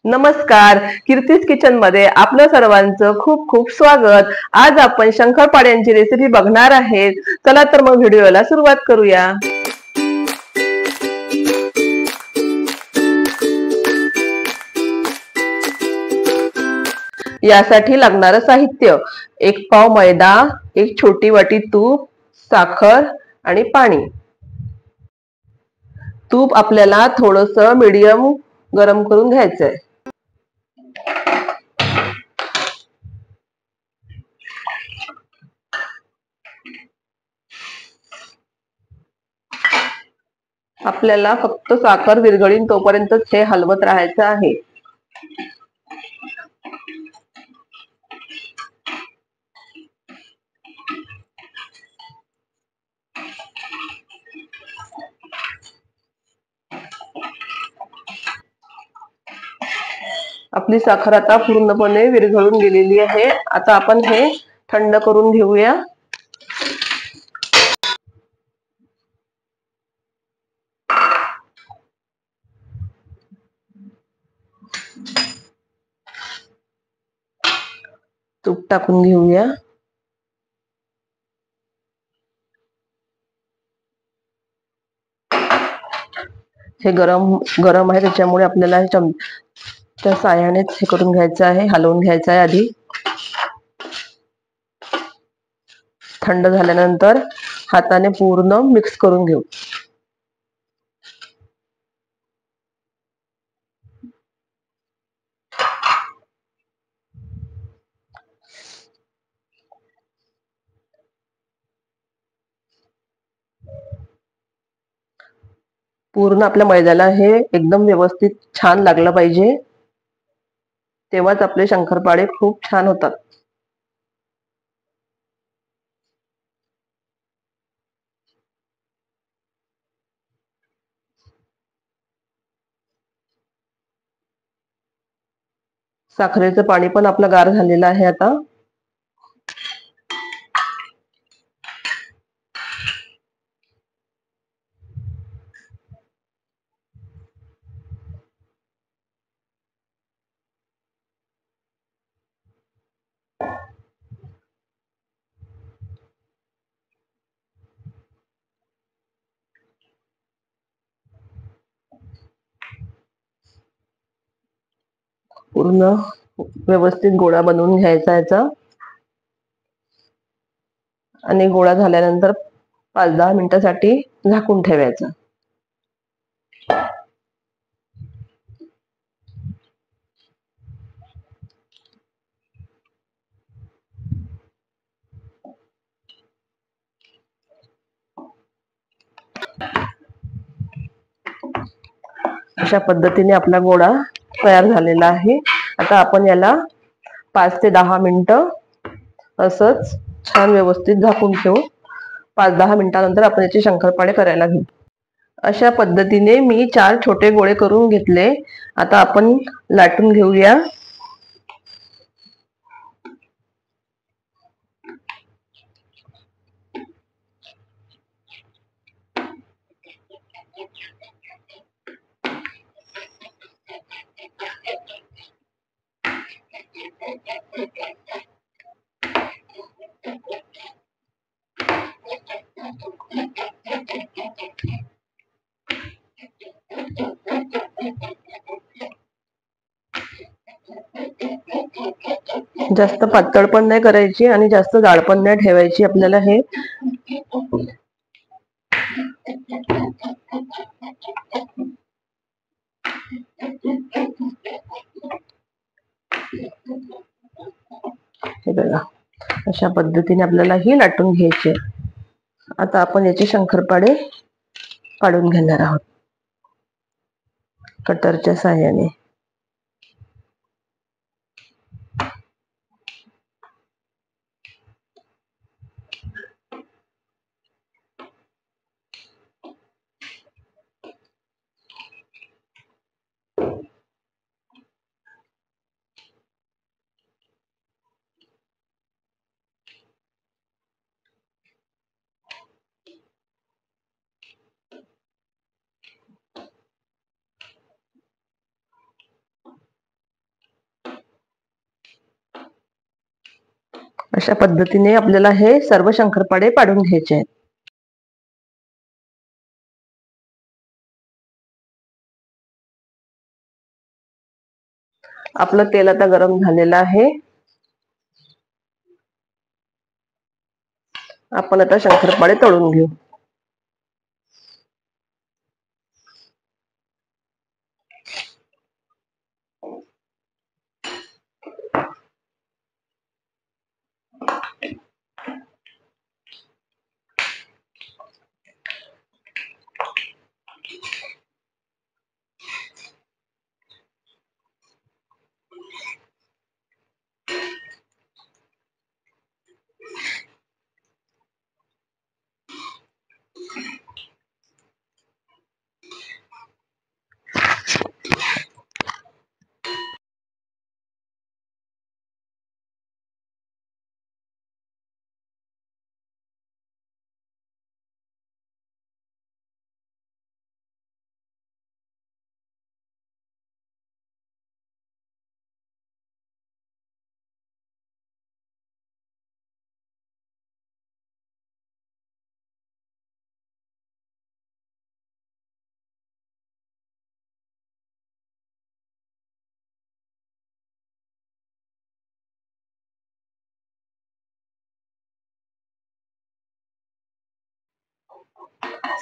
नमस्कार, कीर्तीस किचन मध्ये आपलं सर्वांचं खूप खूप स्वागत। आज आपण शंकरपाळ्यांची रेसिपी बघणार आहेत। चला तर मग व्हिडिओला सुरुवात करूया। यासाठी लागणारं साहित्य: 1 पाव मैदा, 1 छोटी वाटी तूप, साखर आणि पाणी। तूप आपल्याला थोडंसं मीडियम गरम करून घ्यायचंय। आपल्याला फक्त साखर विरघळीन तोपर्यंतच हे हलवत राहायचं आहे। आपली साखर आता पूर्णपणे विरघळून गेलेली आहे। आता आपण हे थंड करून घेऊया। तूप टाकून घेऊया। हे गरम आहे, त्याच्यामुळे आपल्याला चमच्या साहाय्यानेच हे करून घ्यायचं आहे, हलवून घ्यायचं आहे आधी। थंड झाल्यानंतर हाताने पूर्ण मिक्स करून घेऊ। पूर्ण आपल्या मैद्याला हे एकदम व्यवस्थित छान लागलं पाहिजे, तेव्हाच आपले शंकरपाळे खूप छान होतात। साखरेचं पाणी पण आपलं गार झालेलं आहे आता। पूर्ण व्यवस्थित गोळा बनवून घ्यायचा याचा आणि गोळा झाल्यानंतर 5-10 मिनिटांसाठी झाकून ठेवायचा। अशा पद्धतीने आपला गोळा तयार झालेला आहे। आता आपण याला 5 ते 10 मिनिटं असंच छान व्यवस्थित झाकून ठेवू। 5-10 मिनिटांनंतर आपण याचे शंकरपाळे करायला घेऊ। अशा पद्धतीने मी 4 छोटे गोळे करून घेतले। आता आपण लाटून घेऊया। जास्त पातळ पण नाही करायची आणि जास्त जाड पण नाही ठेवायची आपल्याला हे। हे बघा, अशा पद्धतीने आपल्याला ही लाटून घ्यायचे। आता आपण याचे शंकरपाळे काढून घेणार आहोत कटरच्या साहाय्याने। अशा पद्धतीने आपल्याला हे सर्व शंकरपाळे पाडून घ्यायचे आहेत. आपलं तेल आता गरम झालेलं आहे. आपण आता शंकरपाळे तळून घेऊ.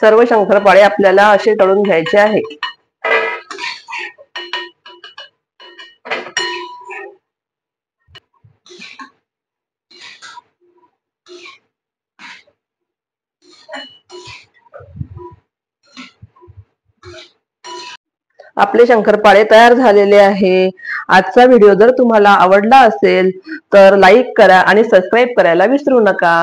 सर्व शंकरपाळे आपल्याला असे तळून घ्यायचे आहे. आपले शंकरपाळे तयार झालेले आहे. आजचा व्हिडिओ जर तुम्हाला आवडला असेल तर लाईक करा आणि सबस्क्राईब करायला विसरू नका.